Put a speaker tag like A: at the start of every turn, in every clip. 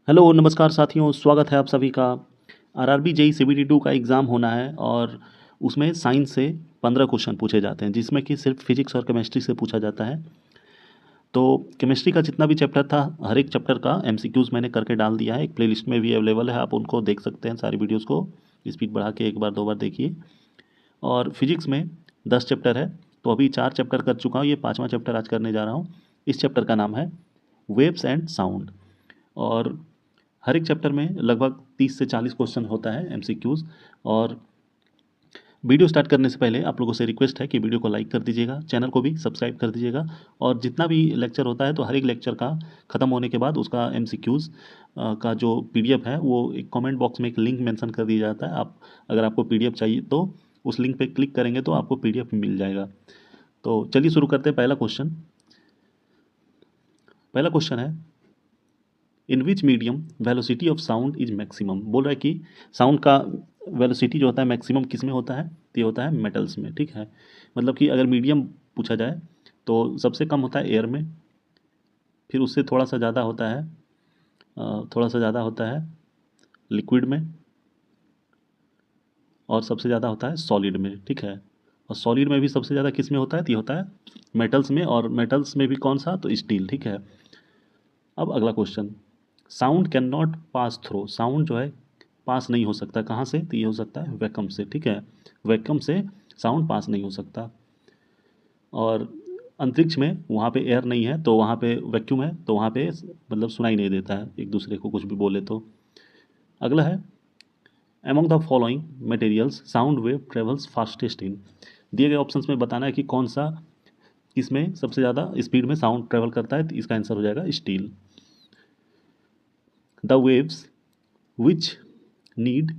A: Hello नमस्कार साथियों, स्वागत है आप सभी का। आरआरबी जेई सीबीटी 2 का एग्ज़ाम होना है और उसमें साइंस से 15 क्वेश्चन पूछे जाते हैं, जिसमें कि सिर्फ फिजिक्स और केमिस्ट्री से पूछा जाता है। तो केमिस्ट्री का जितना भी चैप्टर था, हर एक चैप्टर का एमसीक्यूज़ मैंने करके डाल दिया है। एक प्लेलिस्ट में भी अवेलेबल है, आप उनको देख सकते हैं। सारी वीडियोज़ को स्पीड बढ़ा के एक बार दो बार देखिए। और फिजिक्स में 10 चैप्टर है, तो अभी 4 चैप्टर कर चुका हूँ, ये 5वां चैप्टर आज करने जा रहा हूँ। इस चैप्टर का नाम है वेव्स एंड साउंड। और हर एक चैप्टर में लगभग 30 से 40 क्वेश्चन होता है एमसीक्यूज़। और वीडियो स्टार्ट करने से पहले आप लोगों से रिक्वेस्ट है कि वीडियो को लाइक कर दीजिएगा, चैनल को भी सब्सक्राइब कर दीजिएगा। और जितना भी लेक्चर होता है तो हर एक लेक्चर का ख़त्म होने के बाद उसका एमसीक्यूज़ का जो पीडीएफ है वो एक कमेंट बॉक्स में एक लिंक मेंशन कर दिया जाता है। आप अगर आपको पीडीएफ चाहिए तो उस लिंक पे क्लिक करेंगे तो आपको पीडीएफ मिल जाएगा। तो चलिए शुरू करते हैं। पहला क्वेश्चन है, in which medium velocity of sound is maximum. बोल रहा है कि साउंड का वेलोसिटी जो होता है मैक्सिमम किस में होता है, तो ये होता है मेटल्स में। ठीक है, मतलब कि अगर मीडियम पूछा जाए तो सबसे कम होता है एयर में, फिर उससे थोड़ा सा ज़्यादा होता है लिक्विड में, और सबसे ज़्यादा होता है सॉलिड में। ठीक है, और सॉलिड में भी सबसे ज़्यादा किस में होता है, तो ये होता है मेटल्स में। और मेटल्स में भी कौन सा, तो स्टील। ठीक है, अब अगला question, sound can not pass through. Sound जो है पास नहीं हो सकता, कहाँ से, तो ये हो सकता है वैक्यूम से। ठीक है, वैक्यूम से साउंड पास नहीं हो सकता। और अंतरिक्ष में वहाँ पे एयर नहीं है तो वहाँ पे वैक्यूम है, तो वहाँ पे मतलब सुनाई नहीं देता है एक दूसरे को कुछ भी बोले तो। अगला है, among the following materials sound wave travels fastest in. दिए गए ऑप्शंस में बताना है कि कौन सा किसमें सबसे ज़्यादा स्पीड में साउंड ट्रेवल करता है, तो इसका आंसर हो जाएगा steel. The waves which need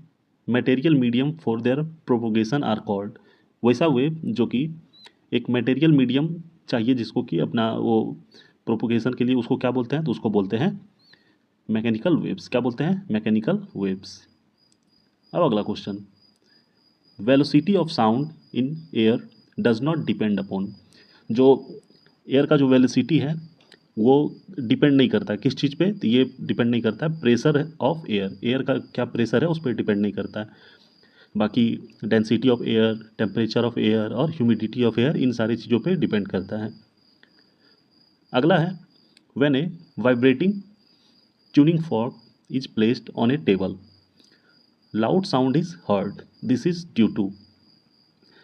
A: material medium for their propagation are called. वैसा वेव जो कि एक मटेरियल मीडियम चाहिए जिसको कि अपना वो प्रोपोगेशन के लिए, उसको क्या बोलते हैं, तो उसको बोलते हैं मैकेनिकल वेव्स। क्या बोलते हैं, मैकेनिकल वेव्स। अब अगला question, velocity of sound in air does not depend upon. जो एयर का जो वेलोसिटी है वो डिपेंड नहीं करता है किस चीज़ पे, तो ये डिपेंड नहीं करता है प्रेशर ऑफ एयर। एयर का क्या प्रेशर है उस पर डिपेंड नहीं करता है। बाकी density of air, temperature of air और ह्यूमिडिटी ऑफ एयर, इन सारी चीज़ों पे डिपेंड करता है। अगला है, when a vibrating tuning fork is placed on a table loud sound is heard, this is due to.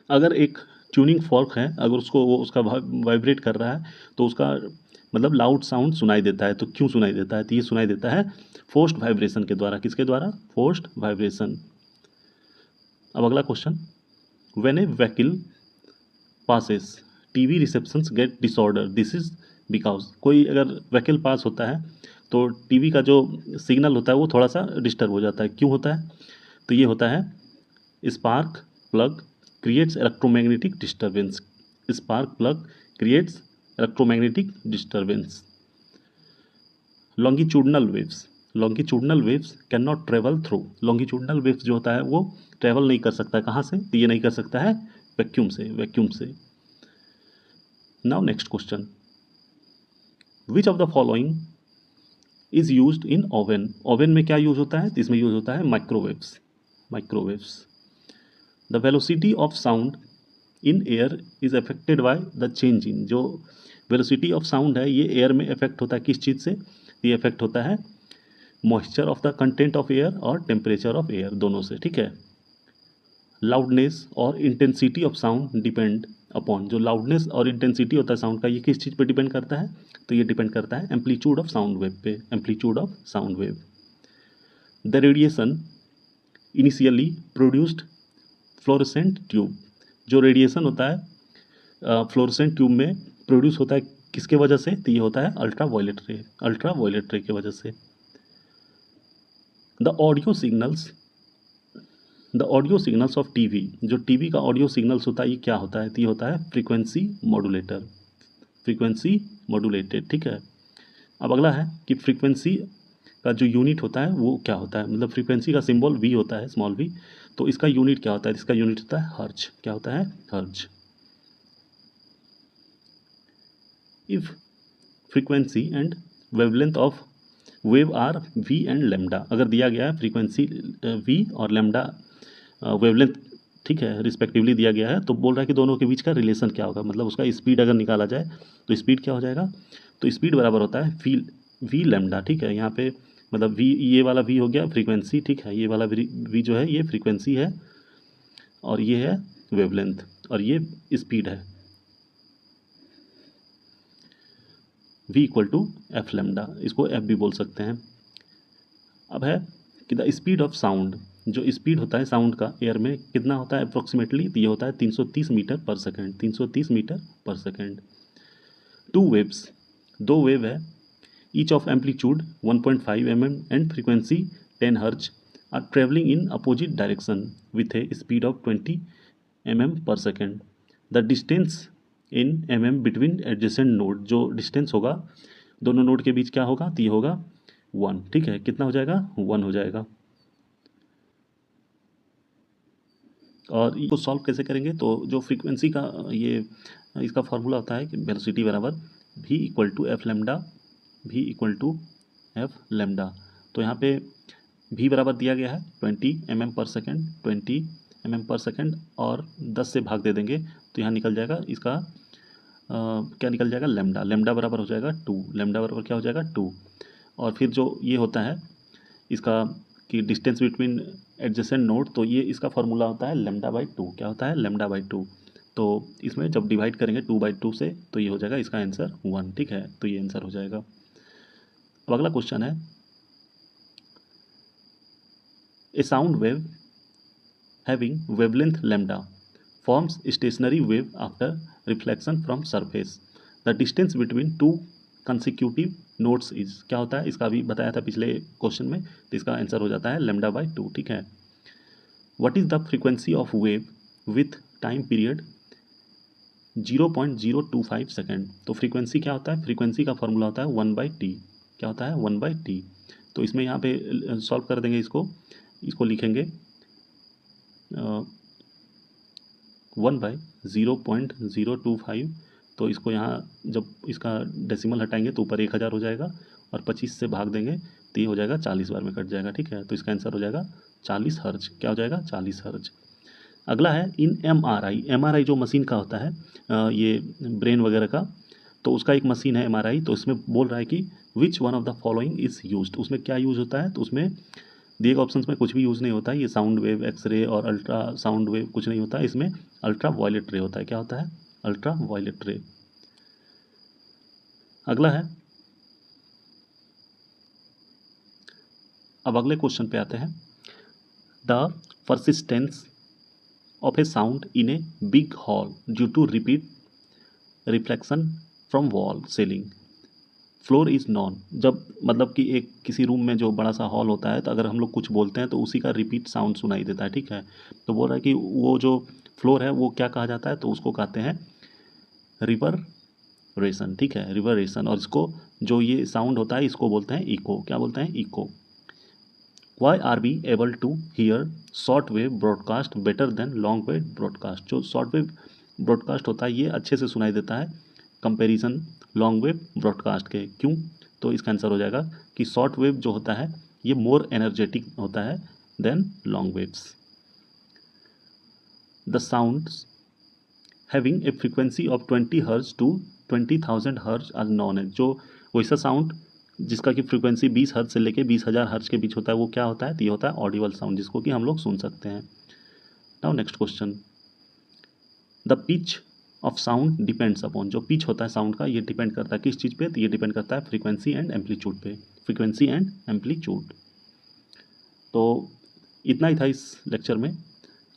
A: अगर एक ट्यूनिंग फॉर्क है, अगर उसको वो उसका वाइब्रेट कर रहा है तो उसका मतलब लाउड साउंड सुनाई देता है। तो क्यों सुनाई देता है, तो ये सुनाई देता है फोर्स्ड वाइब्रेशन के द्वारा। किसके द्वारा, फोर्स्ड वाइब्रेशन। अब अगला question, when a vehicle passes TV receptions get disorder, this is because. कोई अगर व्हीकल पास होता है तो टीवी का जो सिग्नल होता है वो थोड़ा सा डिस्टर्ब हो जाता है। क्यों होता है, तो ये होता है spark plug creates electromagnetic disturbance. Spark plug creates electromagnetic disturbance. Longitudinal waves can not travel through. Longitudinal waves जो होता है वो ट्रेवल नहीं कर सकता है, कहाँ से, तो ये नहीं कर सकता है वैक्यूम से। Now next question, which of the following is used in oven. Oven में क्या यूज होता है, तो इसमें यूज होता है microwaves. The velocity of sound in air is affected by the change in. जो वेलोसिटी ऑफ साउंड है ये एयर में अफेक्ट होता है किस चीज़ से, ये अफेक्ट होता है moisture of the content of air और टेम्परेचर ऑफ एयर, दोनों से। ठीक है, लाउडनेस और intensity of sound depend upon. जो लाउडनेस और इंटेंसिटी होता है साउंड का, ये किस चीज़ पे डिपेंड करता है, तो ये डिपेंड करता है एम्पलीट्यूड ऑफ साउंड वेव पे, amplitude of sound wave. The radiation initially produced fluorescent tube. जो रेडिएशन होता है फ्लोरेसेंट ट्यूब में प्रोड्यूस होता है किसके वजह से, तो ये होता है अल्ट्रा वायलेट रे की वजह से। The audio signals the audio signals of TV. जो टीवी का ऑडियो सिग्नल्स होता है ये क्या होता है, तो ये होता है फ्रीक्वेंसी मॉड्यूलेटेड। ठीक है, अब अगला है कि फ्रीक्वेंसी का जो यूनिट होता है वो क्या होता है, मतलब फ्रीक्वेंसी का सिंबल वी होता है, स्मॉल वी, तो इसका यूनिट क्या होता है, इसका यूनिट होता है हर्ज। क्या होता है, hertz. If frequency and wavelength of wave are V and lambda, अगर दिया गया है फ्रीक्वेंसी वी और लेमडा वेवलेंथ, ठीक है, रिस्पेक्टिवली दिया गया है, तो बोल रहा है कि दोनों के बीच का रिलेशन क्या होगा, मतलब उसका स्पीड अगर निकाला जाए तो स्पीड क्या हो जाएगा, तो स्पीड बराबर होता है वी लेमडा, ठीक है। यहाँ पे मतलब वी, ये वाला वी हो गया फ्रीक्वेंसी, ठीक है, ये वाला वी जो है ये फ्रीक्वेंसी है और ये है वेवलेंथ और ये स्पीड है, v equal to F lambda, इसको एफ भी बोल सकते हैं। अब है कि द स्पीड ऑफ साउंड, जो स्पीड होता है साउंड का एयर में कितना होता है अप्रोक्सीमेटली, तो ये होता है 330 metre per second, 330 metre per second. Two waves, दो वेव है, each of amplitude 1.5 mm and frequency 10 hertz are travelling in opposite direction with a speed of 20 mm per second. The distance in mm between adjacent node, जो distance होगा दोनों node के बीच क्या होगा, तो ये होगा 1, ठीक है, कितना हो जाएगा, 1 हो जाएगा। और इसको सॉल्व कैसे करेंगे, तो जो फ्रीक्वेंसी का ये इसका फॉर्मूला होता है कि वेलोसिटी बराबर v equal to F lambda, v equal to F lambda. तो यहाँ पे v बराबर दिया गया है 20 mm per second, 20 mm per second और 10 से भाग दे देंगे तो यहाँ निकल जाएगा इसका क्या निकल जाएगा, लेमडा, लेमडा बराबर हो जाएगा 2, लेमडा बराबर क्या हो जाएगा 2। और फिर जो ये होता है इसका कि डिस्टेंस बिटवीन एडजेसेंट नोड, तो ये इसका फॉर्मूला होता है लेमडा बाई 2, क्या होता है लेमडा बाई 2। तो इसमें जब डिवाइड करेंगे 2/2 से तो ये हो जाएगा इसका आंसर 1, ठीक है, तो ये आंसर हो जाएगा। अब अगला क्वेश्चन है, a sound wave having wavelength lambda forms stationary wave after reflection from surface, the distance between two consecutive notes is, क्या होता है, इसका भी बताया था पिछले क्वेश्चन में, तो इसका आंसर हो जाता है लेमडा बाई 2, ठीक है। What is the frequency of wave with time period 0.025 second, तो फ्रीक्वेंसी क्या होता है, फ्रीक्वेंसी का फॉर्मूला होता है 1/t, क्या होता है 1/t। तो इसमें यहाँ पे सॉल्व कर देंगे, इसको लिखेंगे 1/0.025, तो इसको यहाँ जब इसका डेसिमल हटाएंगे तो ऊपर 1000 हो जाएगा और 25 से भाग देंगे तो ये हो जाएगा 40 बार में कट जाएगा, ठीक है, तो इसका आंसर हो जाएगा 40 हर्ज, क्या हो जाएगा 40 हर्ज। अगला है इन एम आर आई जो मशीन का होता है ये ब्रेन वगैरह का, तो उसका एक मशीन है एम, तो इसमें बोल रहा है कि which one of the following is used, उसमें क्या यूज़ होता है, तो उसमें दिए गए ऑप्शंस में कुछ भी यूज़ नहीं होता है, ये साउंड वेव, एक्सरे और अल्ट्रा साउंड वेव कुछ नहीं होता है, इसमें अल्ट्रा वायलेट रे होता है, क्या होता है अल्ट्रा वायलेट रे। अगला है, अब अगले क्वेश्चन पे आते हैं, the persistence of a sound in a big hall due to repeat reflection from wall ceiling floor is known, जब मतलब कि एक किसी रूम में जो बड़ा सा हॉल होता है तो अगर हम लोग कुछ बोलते हैं तो उसी का रिपीट साउंड सुनाई देता है, ठीक है, तो बोल रहा है कि वो जो फ्लोर है वो क्या कहा जाता है, तो उसको कहते हैं रिवररेशन, ठीक है, रिवररेशन। और इसको जो ये साउंड होता है इसको बोलते हैं इको, क्या बोलते हैं echo. Why are we able to hear short wave broadcast better than long wave broadcast, जो शॉर्ट वेव ब्रॉडकास्ट होता है ये अच्छे से सुनाई देता है कंपैरिजन लॉन्ग वेव ब्रॉडकास्ट के, क्यों, तो इसका आंसर हो जाएगा कि शॉर्ट वेव जो होता है ये मोर एनर्जेटिक होता है than long waves. The sounds having a frequency of 20 hertz to 20,000 हर्ज आर नॉन है, जो वैसा साउंड जिसका कि फ्रीक्वेंसी 20 हर्ज से लेके 20,000 हर्ज के बीच होता है वो क्या होता है, तो ये होता है ऑडिबल साउंड, जिसको कि हम लोग सुन सकते हैं। Now next question, the pitch of sound depends upon, जो पिच होता है साउंड का ये डिपेंड करता है किस चीज़ पे, तो ये डिपेंड करता है फ्रीक्वेंसी एंड एम्पलीट्यूड पे, फ्रीक्वेंसी एंड एम्पलीट्यूड। तो इतना ही था इस लेक्चर में,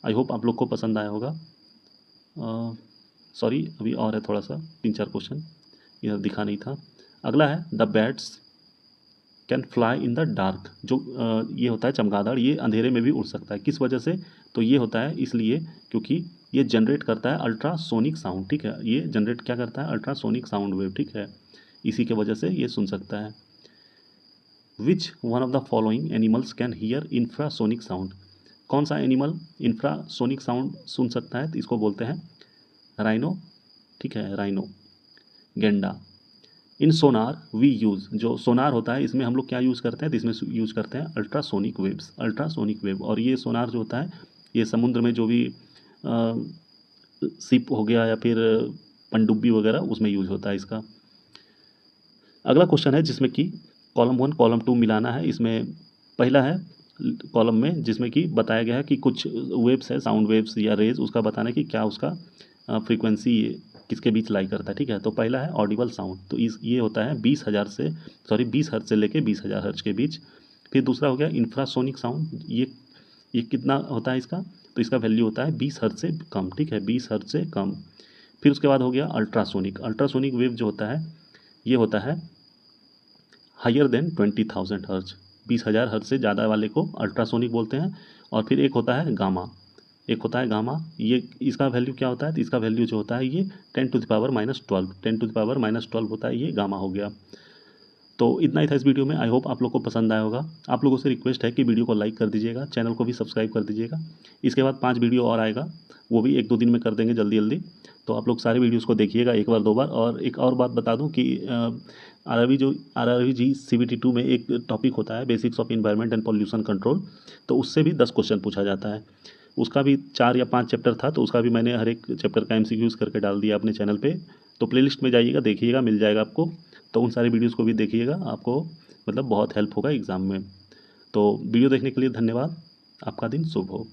A: आई होप आप लोग को पसंद आया होगा। सॉरी अभी और है थोड़ा सा 3-4 क्वेश्चन इधर दिखा नहीं था। अगला है the bats can fly in the dark, जो ये होता है चमगादड़, ये अंधेरे में भी उड़ सकता है, किस वजह से, तो ये होता है इसलिए क्योंकि ये जनरेट करता है अल्ट्रासोनिक साउंड, ठीक है, ये जनरेट क्या करता है अल्ट्रासोनिक साउंड वेव, ठीक है, इसी के वजह से ये सुन सकता है। Which one of the following animals can hear infrasonic sound, कौन सा एनिमल इंफ्रासोनिक साउंड सुन सकता है, तो इसको बोलते हैं राइनो, ठीक है, राइनो, गेंडा, इन सोनार वी यूज़, जो सोनार होता है इसमें हम लोग क्या यूज़ करते हैं, तो इसमें यूज़ करते हैं अल्ट्रासोनिक वेव्स, अल्ट्रासोनिक वेव। और ये सोनार जो होता है ये समुद्र में जो भी शिप हो गया या फिर पनडुब्बी वगैरह उसमें यूज़ होता है इसका। अगला क्वेश्चन है जिसमें कि कॉलम 1 कॉलम 2 मिलाना है। इसमें पहला है कॉलम में जिसमें कि बताया गया है कि कुछ वेव्स है, साउंड वेव्स या रेज, उसका बताना है कि क्या उसका फ्रीक्वेंसी किसके बीच लाई करता है। ठीक है, तो पहला है ऑडिबल साउंड, तो ये होता है 20 हर्ट्ज से लेके 20,000 हर्ट्ज के बीच। फिर दूसरा हो गया इंफ्रासोनिक साउंड, ये कितना होता है इसका, तो इसका वैल्यू होता है 20 हर्ट्ज से कम। ठीक है, 20 हर्ट्ज से कम। फिर उसके बाद हो गया अल्ट्रासोनिक, अल्ट्रासोनिक वेव जो होता है ये होता है हायर देन 20,000 हर्ट्ज, 20,000 हर्ट्ज से ज़्यादा वाले को अल्ट्रासोनिक बोलते हैं। और फिर एक होता है गामा, एक होता है गामा, ये इसका वैल्यू क्या होता है, तो इसका वैल्यू जो होता है ये 10⁻⁻12, 10⁻⁻12 होता है, ये गामा हो गया। तो इतना ही था इस वीडियो में। आई होप आप लोग को पसंद आया होगा। आप लोगों से रिक्वेस्ट है कि वीडियो को लाइक कर दीजिएगा, चैनल को भी सब्सक्राइब कर दीजिएगा। इसके बाद 5 वीडियो और आएगा, वो भी 1-2 दिन में कर देंगे जल्दी जल्दी। तो आप लोग सारे वीडियोज़ को देखिएगा एक बार 2 बार। और एक और बात बता दूं कि आर आर जी CBT 2 में एक टॉपिक होता है basics of environment and pollution control, तो उससे भी 10 क्वेश्चन पूछा जाता है। उसका भी 4 या 5 चैप्टर था, तो उसका भी मैंने हर एक चैप्टर का MCQs करके डाल दिया अपने चैनल पे। तो प्लेलिस्ट में जाइएगा, देखिएगा, मिल जाएगा आपको। तो उन सारे वीडियोज़ को भी देखिएगा, आपको मतलब बहुत हेल्प होगा एग्ज़ाम में। तो वीडियो देखने के लिए धन्यवाद। आपका दिन शुभ हो।